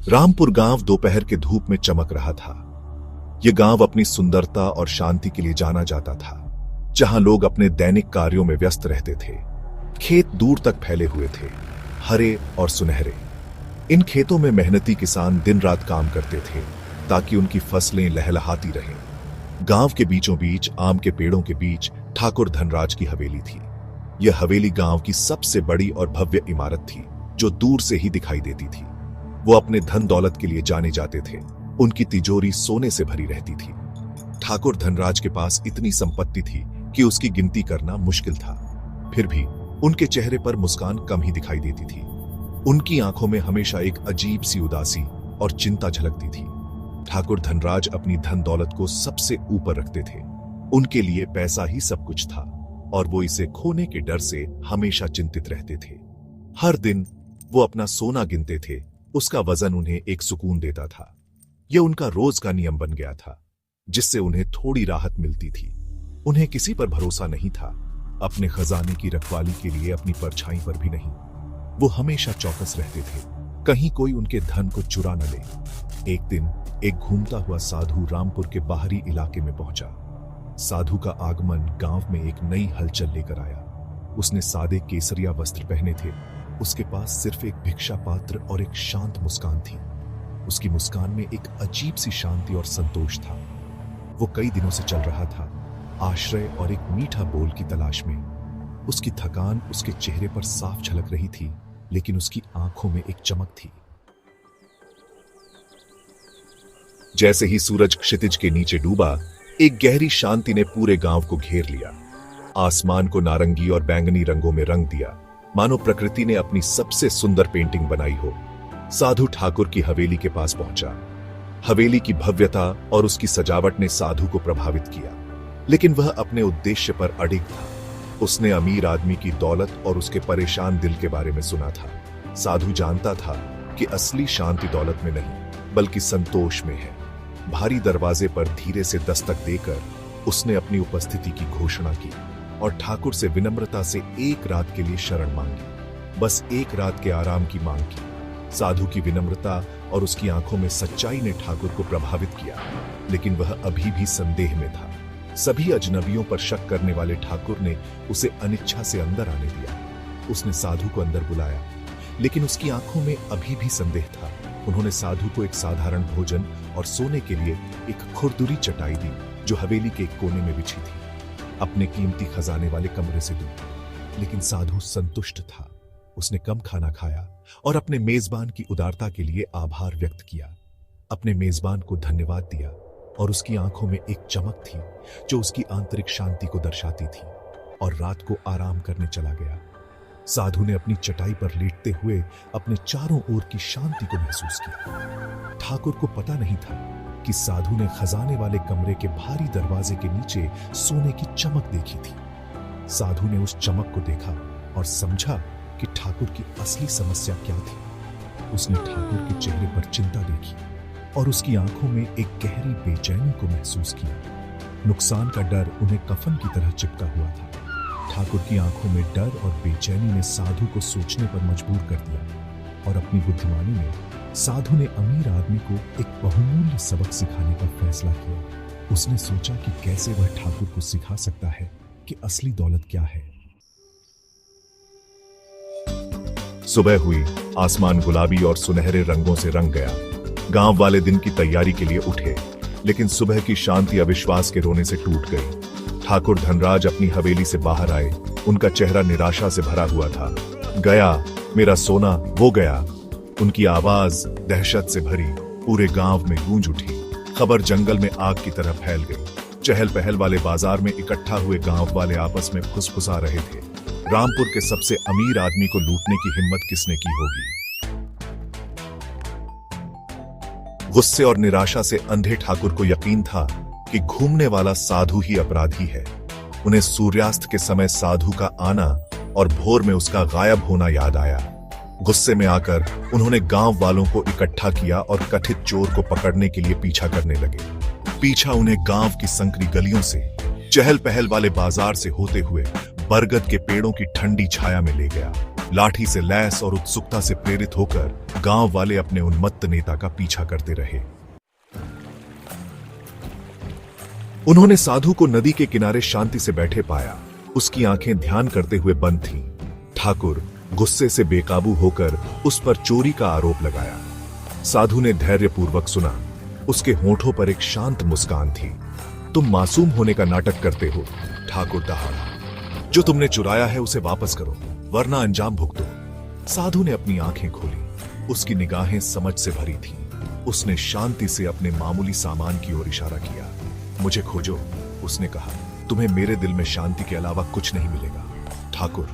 रामपुर गांव दोपहर के धूप में चमक रहा था। यह गांव अपनी सुंदरता और शांति के लिए जाना जाता था, जहां लोग अपने दैनिक कार्यों में व्यस्त रहते थे। खेत दूर तक फैले हुए थे, हरे और सुनहरे। इन खेतों में मेहनती किसान दिन रात काम करते थे ताकि उनकी फसलें लहलहाती रहें। गांव के बीचों बीच आम के पेड़ों के बीच ठाकुर धनराज की हवेली थी। यह हवेली गांव की सबसे बड़ी और भव्य इमारत थी, जो दूर से ही दिखाई देती थी। वो अपने धन दौलत के लिए जाने जाते थे। उनकी तिजोरी सोने से भरी रहती थी। ठाकुर धनराज के पास इतनी संपत्ति थी कि उसकी गिनती करना मुश्किल था। फिर भी उनके चेहरे पर मुस्कान कम ही दिखाई देती थी। उनकी आंखों में हमेशा एक अजीब सी उदासी और चिंता झलकती थी। ठाकुर धनराज अपनी धन दौलत को सबसे ऊपर रखते थे। उनके लिए पैसा ही सब कुछ था और वो इसे खोने के डर से हमेशा चिंतित रहते थे। हर दिन वो अपना सोना गिनते थे। उसका वजन उन्हें एक सुकून देता था। यह उनका रोज का नियम बन गया था, जिससे उन्हें थोड़ी राहत मिलती थी। उन्हें किसी पर भरोसा नहीं था, अपने खजाने की रखवाली के लिए अपनी परछाई पर भी नहीं। वो हमेशा चौकस रहते थे, कहीं कोई उनके धन को चुरा न ले। एक दिन एक घूमता हुआ साधु रामपुर के बाहरी इलाके में पहुंचा। साधु का आगमन गांव में एक नई हलचल लेकर आया। उसने सादे केसरिया वस्त्र पहने थे। उसके पास सिर्फ एक भिक्षा पात्र और एक शांत मुस्कान थी। उसकी मुस्कान में एक अजीब सी शांति और संतोष था। वो कई दिनों से चल रहा था, आश्रय और एक मीठा बोल की तलाश में। उसकी थकान उसके चेहरे पर साफ झलक रही थी, लेकिन उसकी आंखों में एक चमक थी। जैसे ही सूरज क्षितिज के नीचे डूबा, एक गहरी शांति ने पूरे गांव को घेर लिया। आसमान को नारंगी और बैंगनी रंगों में रंग दिया, मानो प्रकृति ने अपनी सबसे सुंदर पेंटिंग बनाई हो। साधु ठाकुर की हवेली के पास पहुंचा। हवेली की भव्यता और उसकी सजावट ने साधु को प्रभावित किया, लेकिन वह अपने उद्देश्य पर अडिग था। उसने अमीर आदमी की दौलत और उसके परेशान दिल के बारे में सुना था। साधु जानता था कि असली शांति दौलत में नहीं, बल्कि संतोष में है। भारी दरवाजे पर धीरे से दस्तक देकर उसने अपनी उपस्थिति की घोषणा की और ठाकुर से विनम्रता से एक रात के लिए शरण मांगी। बस एक रात के आराम की मांग की। साधु की विनम्रता और उसकी आंखों में सच्चाई ने ठाकुर को प्रभावित किया, लेकिन वह अभी भी संदेह में था। सभी अजनबियों पर शक करने वाले ठाकुर ने उसे अनिच्छा से अंदर आने दिया। उसने साधु को अंदर बुलाया, लेकिन उसकी आंखों में अभी भी संदेह था। उन्होंने साधु को एक साधारण भोजन और सोने के लिए एक खुरदुरी चटाई दी, जो हवेली के एक कोने में बिछी थी, अपने कीमती खजाने वाले कमरे से दूर। लेकिन साधु संतुष्ट था। उसने कम खाना खाया और अपने मेजबान की उदारता के लिए आभार व्यक्त किया। अपने मेजबान को धन्यवाद दिया और उसकी आंखों में एक चमक थी जो उसकी आंतरिक शांति को दर्शाती थी, और रात को आराम करने चला गया। साधु ने अपनी चटाई पर लेटते हुए अपने चारों ओर की शांति को महसूस किया। ठाकुर को पता नहीं था कि साधु ने खजाने वाले कमरे के भारी दरवाजे के नीचे सोने की चमक देखी थी। साधु ने उस चमक को देखा और समझा कि ठाकुर की असली समस्या क्या थी। उसने ठाकुर के चेहरे पर चिंता देखी और उसकी आंखों में एक गहरी बेचैनी को महसूस किया। नुकसान का डर उन्हें कफन की तरह चिपका हुआ था। ठाकुर की आंखों में डर और बेचैनी ने साधु को सोचने पर मजबूर कर दिया, और अपनी बुद्धिमानी में साधु ने अमीर आदमी को एक बहुमूल्य सबक सिखाने का फैसला किया। उसने सोचा कि कैसे वह ठाकुर को सिखा सकता है कि असली दौलत क्या है। सुबह हुई, आसमान गुलाबी और सुनहरे रंगों से रंग गया। गांव वाले दिन की तैयारी के लिए उठे, लेकिन सुबह की शांति अविश्वास के रोने से टूट गई। ठाकुर धनराज अपनी हवेली से बाहर आए। उनका चेहरा निराशा से भरा हुआ था। गया मेरा सोना, वो गया। उनकी आवाज दहशत से भरी पूरे गांव में गूंज उठी। खबर जंगल में आग की तरह फैल गई। चहल पहल वाले बाजार में इकट्ठा हुए गांव वाले आपस में फुसफुसा रहे थे, रामपुर के सबसे अमीर आदमी को लूटने की हिम्मत किसने की होगी। गुस्से और निराशा से अंधे ठाकुर को यकीन था कि घूमने वाला साधु ही अपराधी है। उन्हें सूर्यास्त के समय साधु का आना और भोर में उसका गायब होना याद आया। गुस्से में आकर उन्होंने गांव वालों को इकट्ठा किया और कथित चोर को पकड़ने के लिए पीछा करने लगे। पीछा उन्हें गांव की संकरी गलियों से, चहल पहल वाले बाजार से होते हुए बरगद के पेड़ों की ठंडी छाया में ले गया। लाठी से लैस और उत्सुकता से प्रेरित होकर गांव वाले अपने उन्मत्त नेता का पीछा करते रहे। उन्होंने साधु को नदी के किनारे शांति से बैठे पाया। उसकी आंखें ध्यान करते हुए बंद थीं। ठाकुर गुस्से से बेकाबू होकर उस पर चोरी का आरोप लगाया। साधु ने धैर्यपूर्वक सुना। उसके होठों पर एक शांत मुस्कान थी। तुम मासूम होने का नाटक करते हो, ठाकुर दहाड़ा। जो तुमने चुराया है उसे वापस करो, वरना अंजाम भुगतो। साधु ने अपनी आंखें खोली। उसकी निगाहें समझ से भरी थीं। उसने शांति से अपने मामूली सामान की ओर इशारा किया। मुझे खोजो, उसने कहा। तुम्हें मेरे दिल में शांति के अलावा कुछ नहीं मिलेगा। ठाकुर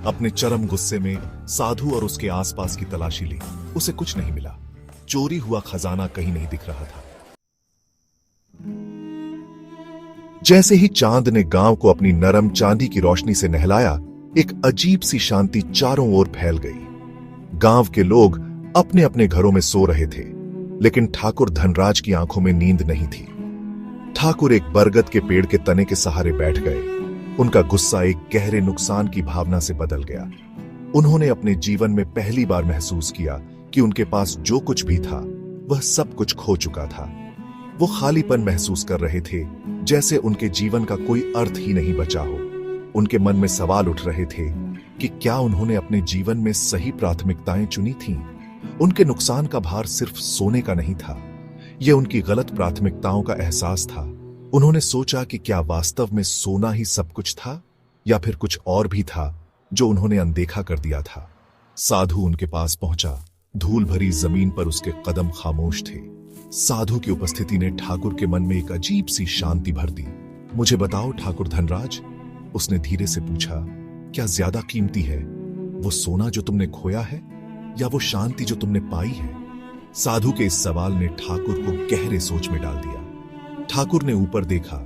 अपने चरम गुस्से में साधु और उसके आसपास की तलाशी ली। उसे कुछ नहीं मिला। चोरी हुआ खजाना कहीं नहीं दिख रहा था। जैसे ही चांद ने गांव को अपनी नरम चांदी की रोशनी से नहलाया, एक अजीब सी शांति चारों ओर फैल गई। गांव के लोग अपने अपने घरों में सो रहे थे, लेकिन ठाकुर धनराज की आंखों में नींद नहीं थी। ठाकुर एक बरगद के पेड़ के तने के सहारे बैठ गए। उनका गुस्सा एक गहरे नुकसान की भावना से बदल गया। उन्होंने अपने जीवन में पहली बार महसूस किया कि उनके पास जो कुछ भी था वह सब कुछ खो चुका था। वो खालीपन महसूस कर रहे थे, जैसे उनके जीवन का कोई अर्थ ही नहीं बचा हो। उनके मन में सवाल उठ रहे थे कि क्या उन्होंने अपने जीवन में सही प्राथमिकताएं चुनी थीं? उनके नुकसान का भार सिर्फ सोने का नहीं था, यह उनकी गलत प्राथमिकताओं का एहसास था। उन्होंने सोचा कि क्या वास्तव में सोना ही सब कुछ था, या फिर कुछ और भी था जो उन्होंने अनदेखा कर दिया था। साधु उनके पास पहुंचा। धूल भरी जमीन पर उसके कदम खामोश थे। साधु की उपस्थिति ने ठाकुर के मन में एक अजीब सी शांति भर दी। मुझे बताओ ठाकुर धनराज, उसने धीरे से पूछा, क्या ज्यादा कीमती है वो सोना जो तुमने खोया है, या वो शांति जो तुमने पाई है? साधु के इस सवाल ने ठाकुर को गहरे सोच में डाल दिया। ठाकुर ने ऊपर देखा।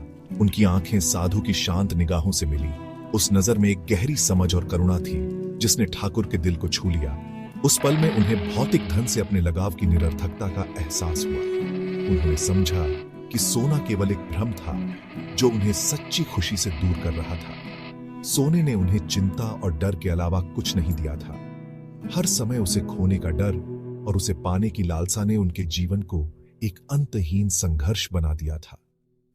उनकी आंखें साधु की शांत निगाहों से मिली। उस नजर में एक गहरी समझ और करुणा थी जिसने ठाकुर के दिल को छू लिया। उस पल में उन्हें भौतिक धन से अपने लगाव की निरर्थकता का एहसास हुआ। उन्होंने समझा कि सोना केवल एक भ्रम था जो उन्हें सच्ची खुशी से दूर कर रहा था। सोने ने उन्हें चिंता और डर के अलावा कुछ नहीं दिया था। हर समय उसे खोने का डर और उसे पाने की लालसा ने उनके जीवन को एक अंतहीन संघर्ष बना दिया था।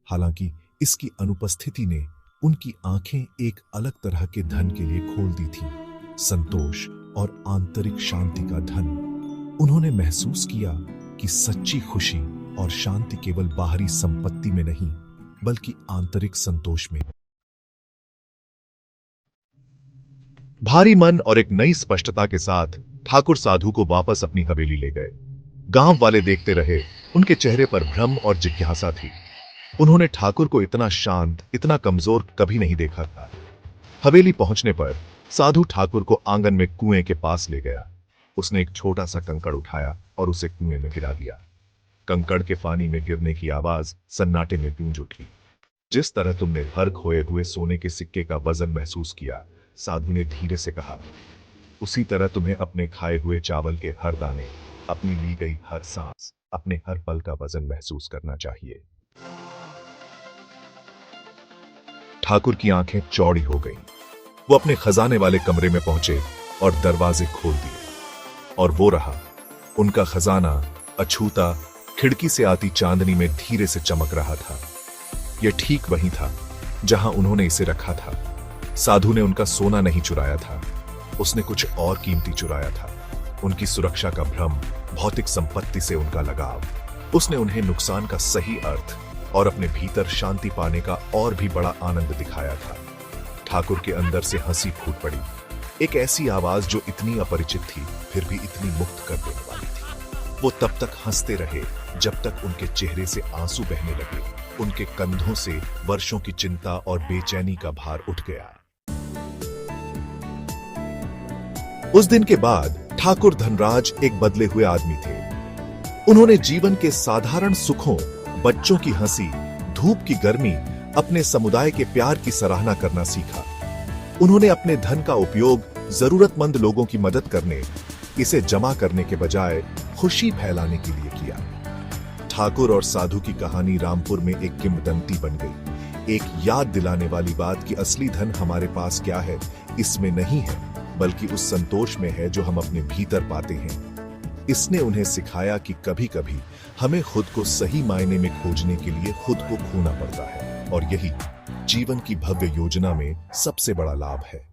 हालांकि इसकी अनुपस्थिति ने उनकी आंखें एक अलग तरह के धन के लिए खोल दी थी, संतोष और आंतरिक शांति का धन। उन्होंने महसूस किया कि सच्ची खुशी और शांति केवल बाहरी संपत्ति में नहीं, बल्कि आंतरिक संतोष में। भारी मन और एक नई स्पष्टता के साथ ठाकुर साधु को वापस अपनी हवेली ले गए। गांव वाले देखते रहे। उनके चेहरे पर भ्रम और जिज्ञासा थी। उन्होंने ठाकुर को इतना शांत, इतना कमजोर कभी नहीं देखा था। हवेली पहुंचने पर साधु ठाकुर को आंगन में कुएं के पास ले गया। उसने एक छोटा सा कंकड़ उठाया और उसे कुएं में गिरा दिया। कंकड़ के पानी में गिरने की आवाज सन्नाटे में गूंज उठी। जिस तरह तुमने हर खोए हुए सोने के सिक्के का वजन महसूस किया, साधु ने धीरे से कहा, उसी तरह तुम्हें अपने खाए हुए चावल के हर दाने, अपनी ली गई हर सांस, अपने हर पल का वजन महसूस करना चाहिए। ठाकुर की आंखें चौड़ी हो गईं। वो अपने खजाने वाले कमरे में पहुंचे और दरवाजे खोल दिए। और वो रहा, उनका खजाना अछूता खिड़की से आती चांदनी में धीरे से चमक रहा था। यह ठीक वही था जहां उन्होंने इसे रखा था। साधु ने उनका सोना नहीं चुराया था, उसने कुछ और कीमती चुराया था। उनकी सुरक्षा का भ्रम, भौतिक संपत्ति से उनका लगाव। उसने उन्हें नुकसान का सही अर्थ और अपने भीतर शांति पाने का और भी बड़ा आनंद दिखाया था। ठाकुर के अंदर से हंसी फूट पड़ी, एक ऐसी आवाज जो इतनी अपरिचित थी फिर भी इतनी मुक्त कर देने वाली थी। वो तब तक हंसते रहे जब तक उनके चेहरे से आंसू बहने लगे। उनके कंधों से वर्षों की चिंता और बेचैनी का भार उठ गया। उस दिन के बाद ठाकुर धनराज एक बदले हुए आदमी थे। उन्होंने जीवन के साधारण सुखों, बच्चों की हंसी, धूप की गर्मी, अपने समुदाय के प्यार की सराहना करना सीखा। उन्होंने अपने धन का उपयोग जरूरतमंद लोगों की मदद करने, इसे जमा करने के बजाय खुशी फैलाने के लिए किया। ठाकुर और साधु की कहानी रामपुर में एक किंवदंती बन गई, एक याद दिलाने वाली बात कि असली धन हमारे पास क्या है, इसमें नहीं है, बल्कि उस संतोष में है जो हम अपने भीतर पाते हैं। इसने उन्हें सिखाया कि कभी-कभी हमें खुद को सही मायने में खोजने के लिए खुद को खोना पड़ता है, और यही जीवन की भव्य योजना में सबसे बड़ा लाभ है।